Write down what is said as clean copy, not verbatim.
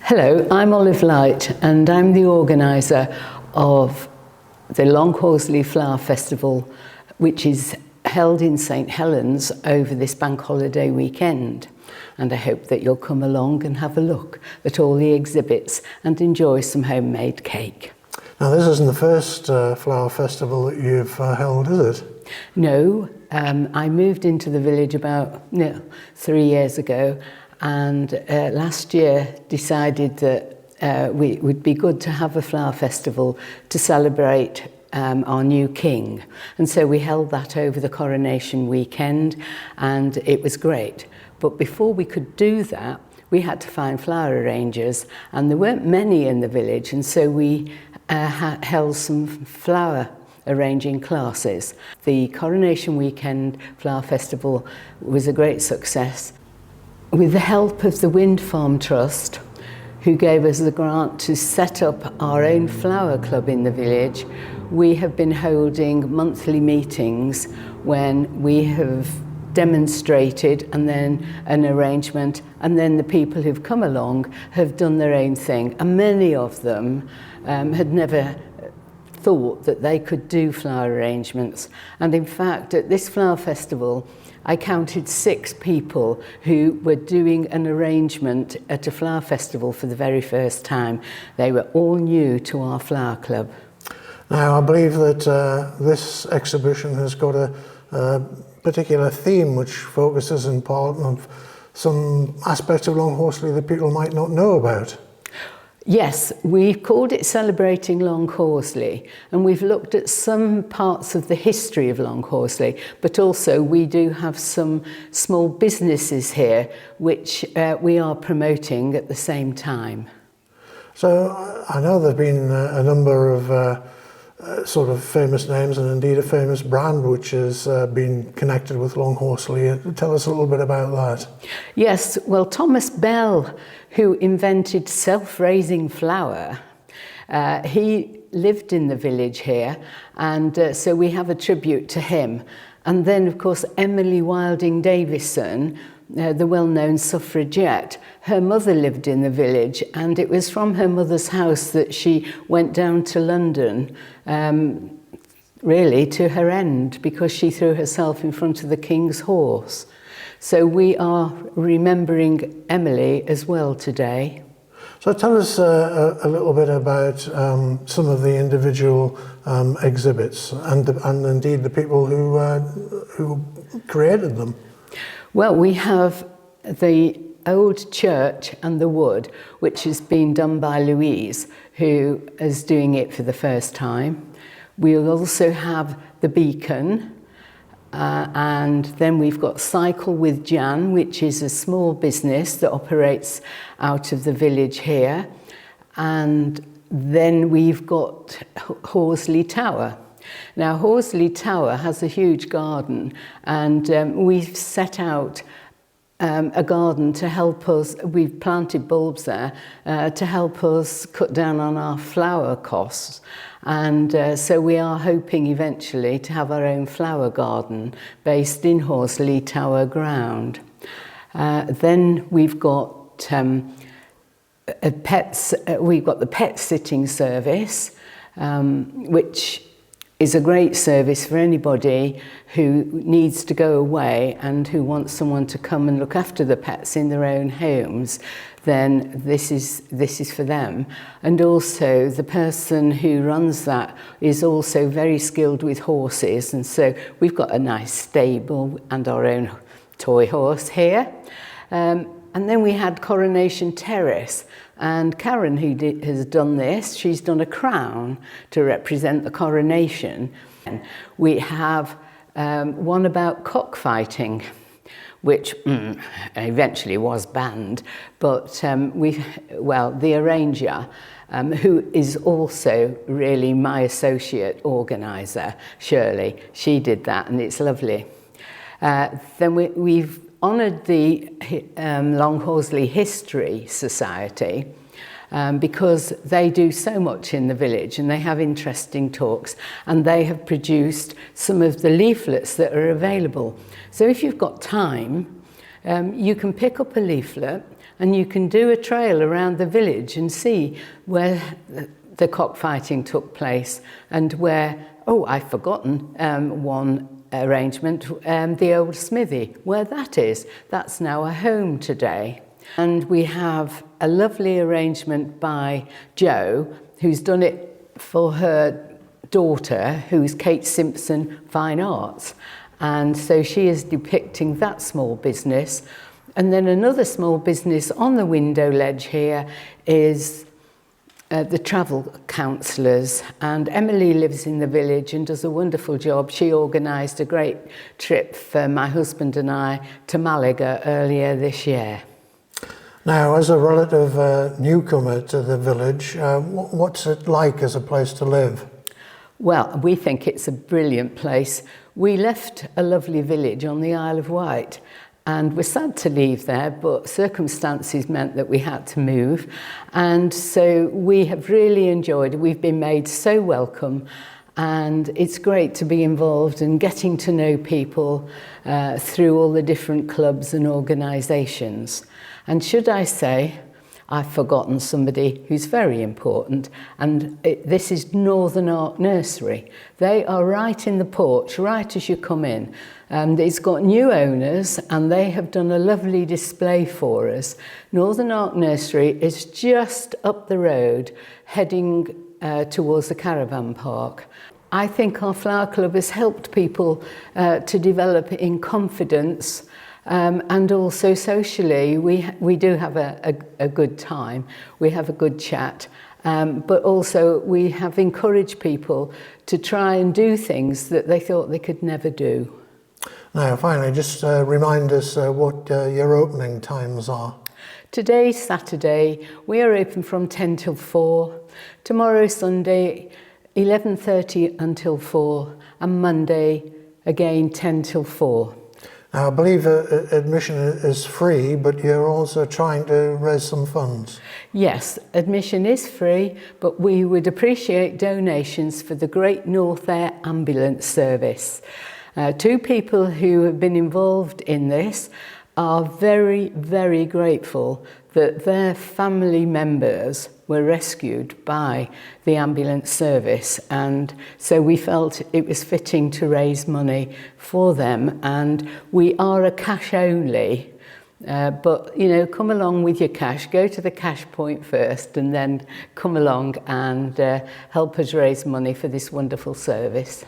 Hello, I'm Olive Light and I'm the organiser of the Longhorsley Flower Festival, which is held in St Helens over this bank holiday weekend. And I hope that you'll come along and have a look at all the exhibits and enjoy some homemade cake. Now, this isn't the first flower festival that you've held, is it? No, I moved into the village about 3 years ago, and last year decided that it would be good to have a flower festival to celebrate our new king. And so we held that over the coronation weekend, and it was great. But before we could do that, we had to find flower arrangers, and there weren't many in the village, and so we held some flower arranging classes. The Coronation Weekend Flower Festival was a great success. With the help of the Wind Farm Trust, who gave us the grant to set up our own flower club in the village, we have been holding monthly meetings when we have demonstrated and then an arrangement, and then the people who've come along have done their own thing, and many of them had never thought that they could do flower arrangements. And in fact, at this flower festival, I counted 6 people who were doing an arrangement at a flower festival for the very first time. They were all new to our flower club. Now, I believe that this exhibition has got a particular theme which focuses in part on some aspects of Longhorsley that people might not know about. Yes, we've called it Celebrating Longhorsley, and we've looked at some parts of the history of Longhorsley, but also we do have some small businesses here which we are promoting at the same time. So I know there have been a number of sort of famous names, and indeed a famous brand which has been connected with Longhorsley. Tell us a little bit about that. Yes, well, Thomas Bell, who invented self-raising flour, he lived in the village here, and so we have a tribute to him. And then, of course, Emily Wilding Davison, the well-known suffragette, her mother lived in the village, and it was from her mother's house that she went down to London, really to her end, because she threw herself in front of the King's horse. So we are remembering Emily as well today. So tell us a little bit about some of the individual exhibits and indeed the people who created them. Well, we have the old church and the wood, which has been done by Louise, who is doing it for the first time. We'll also have the beacon, and then we've got Cycle with Jan, which is a small business that operates out of the village here. And then we've got Horsley Tower. Now, Horsley Tower has a huge garden, and we've set out a garden to help us. We've planted bulbs there to help us cut down on our flower costs. And so we are hoping eventually to have our own flower garden based in Horsley Tower ground. Then we've got we've got the pet sitting service, which is a great service for anybody who needs to go away and who wants someone to come and look after the pets in their own homes. Then this is for them. And also the person who runs that is also very skilled with horses, and so we've got a nice stable and our own toy horse here. And then we had Coronation Terrace, and Karen, who has done this, she's done a crown to represent the coronation. And we have one about cockfighting, which eventually was banned, but the arranger, who is also really my associate organiser, Shirley, she did that, and it's lovely. Then we've honoured the Longhorsley History Society because they do so much in the village and they have interesting talks, and they have produced some of the leaflets that are available. So if you've got time, you can pick up a leaflet and you can do a trail around the village and see where the cockfighting took place and where, oh, I've forgotten one arrangement, the old smithy, where that is. That's now a home today. And we have a lovely arrangement by Jo, who's done it for her daughter, who's Kate Simpson Fine Arts. And so she is depicting that small business. And then another small business on the window ledge here is the travel counsellors, and Emily lives in the village and does a wonderful job. She organised a great trip for my husband and I to Malaga earlier this year. Now, as a relative newcomer to the village, what's it like as a place to live? Well, we think it's a brilliant place. We left a lovely village on the Isle of Wight, and we're sad to leave there, but circumstances meant that we had to move. And so we have really enjoyed it. We've been made so welcome, and it's great to be involved in getting to know people through all the different clubs and organisations. And should I say, I've forgotten somebody who's very important, and this is Northern Art Nursery. They are right in the porch, right as you come in. It's got new owners, and they have done a lovely display for us. Northern Art Nursery is just up the road, heading towards the caravan park. I think our flower club has helped people to develop in confidence. And also socially, we do have a good time, we have a good chat, but also we have encouraged people to try and do things that they thought they could never do. Now, finally, just remind us what your opening times are. Today, Saturday, we are open from 10 till 4. Tomorrow, Sunday, 11:30 until 4. And Monday, again, 10 till 4. Now, I believe admission is free, but you're also trying to raise some funds. Yes, admission is free, but we would appreciate donations for the Great North Air Ambulance Service. Two people who have been involved in this are very, very grateful that their family members were rescued by the ambulance service, and so we felt it was fitting to raise money for them. And we are a cash only, but you know, come along with your cash, go to the cash point first, and then come along and help us raise money for this wonderful service.